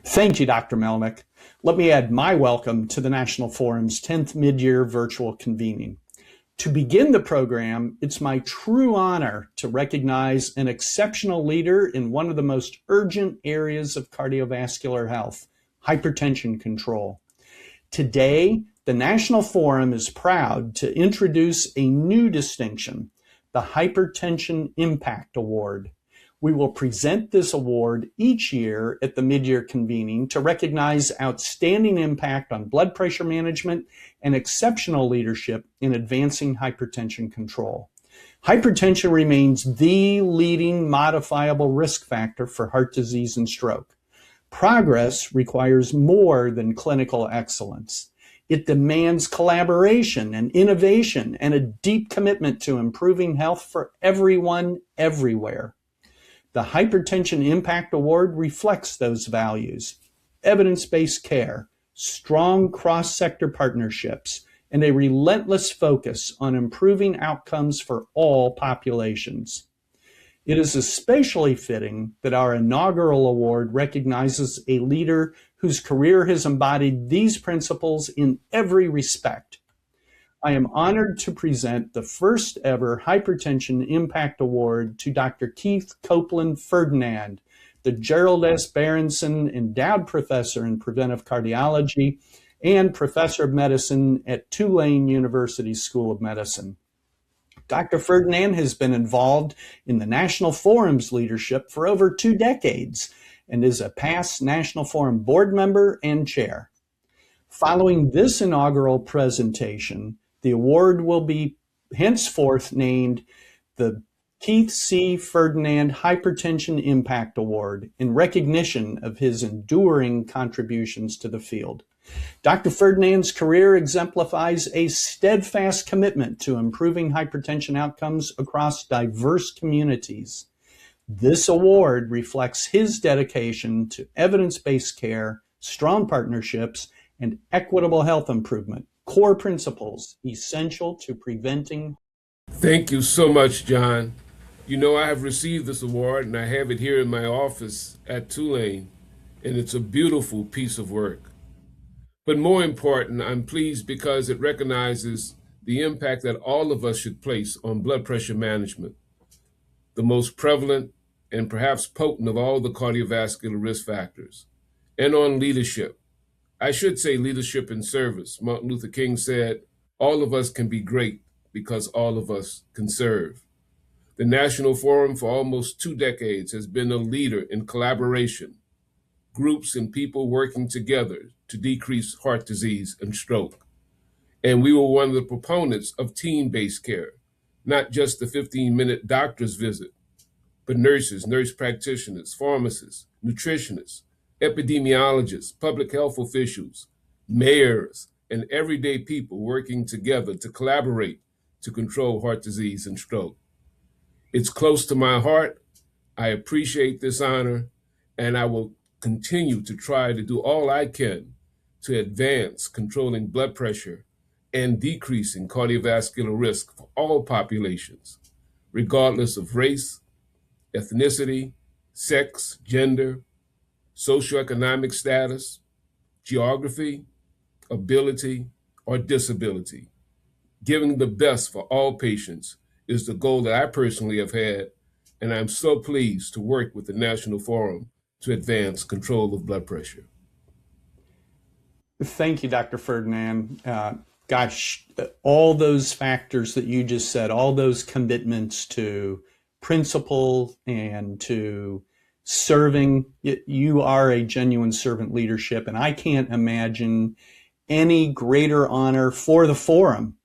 Thank you, Dr. Melnick. Let me add my welcome to the National Forum's 10th mid-year virtual convening. To begin the program, it's my true honor to recognize an exceptional leader in one of the most urgent areas of cardiovascular health, hypertension control. Today, the National Forum is proud to introduce a new distinction, the Hypertension Impact Award. We will present this award each year at the mid-year convening to recognize outstanding impact on blood pressure management and exceptional leadership in advancing hypertension control. Hypertension remains the leading modifiable risk factor for heart disease and stroke. Progress requires more than clinical excellence. It demands collaboration and innovation and a deep commitment to improving health for everyone, everywhere. The Hypertension Impact Award reflects those values: evidence-based care, strong cross-sector partnerships, and a relentless focus on improving outcomes for all populations. It is especially fitting that our inaugural award recognizes a leader whose career has embodied these principles in every respect. I am honored to present the first ever Hypertension Impact Award to Dr. Keith Copeland Ferdinand, the Gerald S. Berenson Endowed Professor in Preventive Cardiology and Professor of Medicine at Tulane University School of Medicine. Dr. Ferdinand has been involved in the National Forum's leadership for over 2 decades and is a past National Forum board member and chair. Following this inaugural presentation, the award will be henceforth named the Keith C. Ferdinand Hypertension Impact Award in recognition of his enduring contributions to the field. Dr. Ferdinand's career exemplifies a steadfast commitment to improving hypertension outcomes across diverse communities. This award reflects his dedication to evidence-based care, strong partnerships, and equitable health improvement, core principles essential to preventing. Thank you so much, John. You know, I have received this award and I have it here in my office at Tulane, and it's a beautiful piece of work. But more important, I'm pleased because it recognizes the impact that all of us should place on blood pressure management, the most prevalent and perhaps potent of all the cardiovascular risk factors, and on leadership. I should say leadership in service. Martin Luther King said, all of us can be great because all of us can serve. The National Forum for almost 2 decades has been a leader in collaboration, groups and people working together to decrease heart disease and stroke. And we were one of the proponents of team-based care, not just the 15-minute doctor's visit, but nurses, nurse practitioners, pharmacists, nutritionists, epidemiologists, public health officials, mayors, and everyday people working together to collaborate to control heart disease and stroke. It's close to my heart. I appreciate this honor, and I will continue to try to do all I can to advance controlling blood pressure and decreasing cardiovascular risk for all populations, regardless of race, ethnicity, sex, gender, socioeconomic status, geography, ability, or disability. Giving the best for all patients is the goal that I personally have had, and I'm so pleased to work with the National Forum to advance control of blood pressure. Thank you, Dr. Ferdinand. Gosh, all those factors that you just said, all those commitments to principle and to serving, you are a genuine servant leadership, and I can't imagine any greater honor for the forum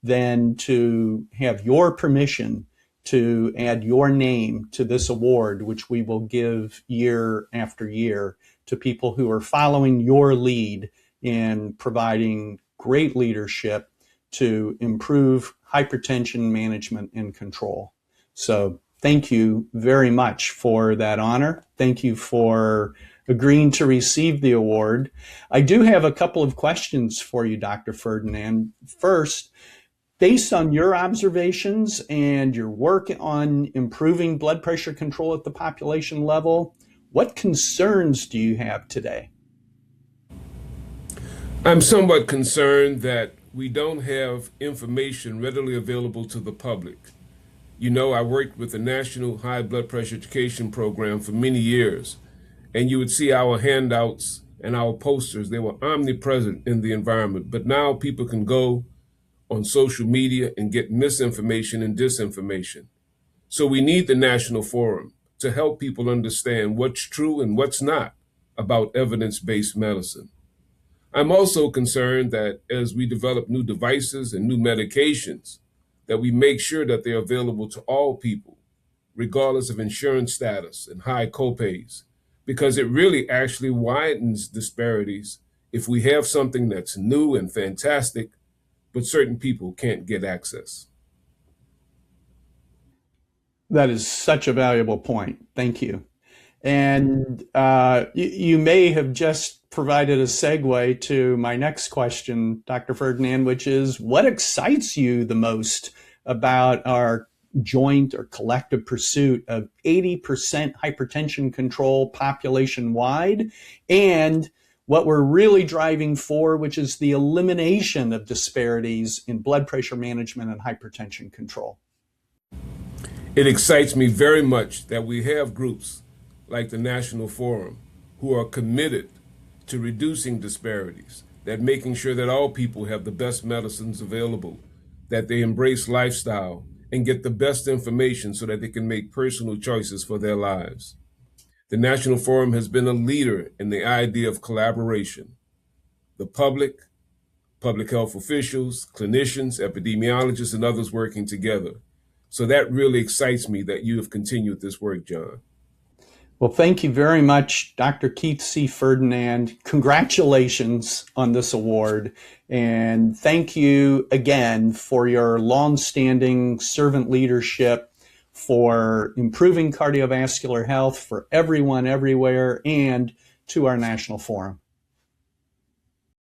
than to have your permission to add your name to this award, which we will give year after year to people who are following your lead in providing great leadership to improve hypertension management and control. So thank you very much for that honor. Thank you for agreeing to receive the award. I do have a couple of questions for you, Dr. Ferdinand. First, based on your observations and your work on improving blood pressure control at the population level, what concerns do you have today? I'm somewhat concerned that we don't have information readily available to the public. You know, I worked with the National High Blood Pressure Education Program for many years, and you would see our handouts and our posters. They were omnipresent in the environment, but now people can go on social media and get misinformation and disinformation. So we need the National Forum to help people understand what's true and what's not about evidence-based medicine. I'm also concerned that as we develop new devices and new medications, that we make sure that they're available to all people, regardless of insurance status and high copays, because it really actually widens disparities if we have something that's new and fantastic, but certain people can't get access. That is such a valuable point. Thank you. And you may have just provided a segue to my next question, Dr. Ferdinand, which is what excites you the most about our joint or collective pursuit of 80% hypertension control population wide, and what we're really driving for, which is the elimination of disparities in blood pressure management and hypertension control? It excites me very much that we have groups like the National Forum who are committed to reducing disparities, that making sure that all people have the best medicines available, that they embrace lifestyle and get the best information so that they can make personal choices for their lives. The National Forum has been a leader in the idea of collaboration. The public health officials, clinicians, epidemiologists, and others working together. So that really excites me that you have continued this work, John. Well, thank you very much, Dr. Keith C. Ferdinand. Congratulations on this award. And thank you again for your longstanding servant leadership for improving cardiovascular health for everyone everywhere and to our National Forum.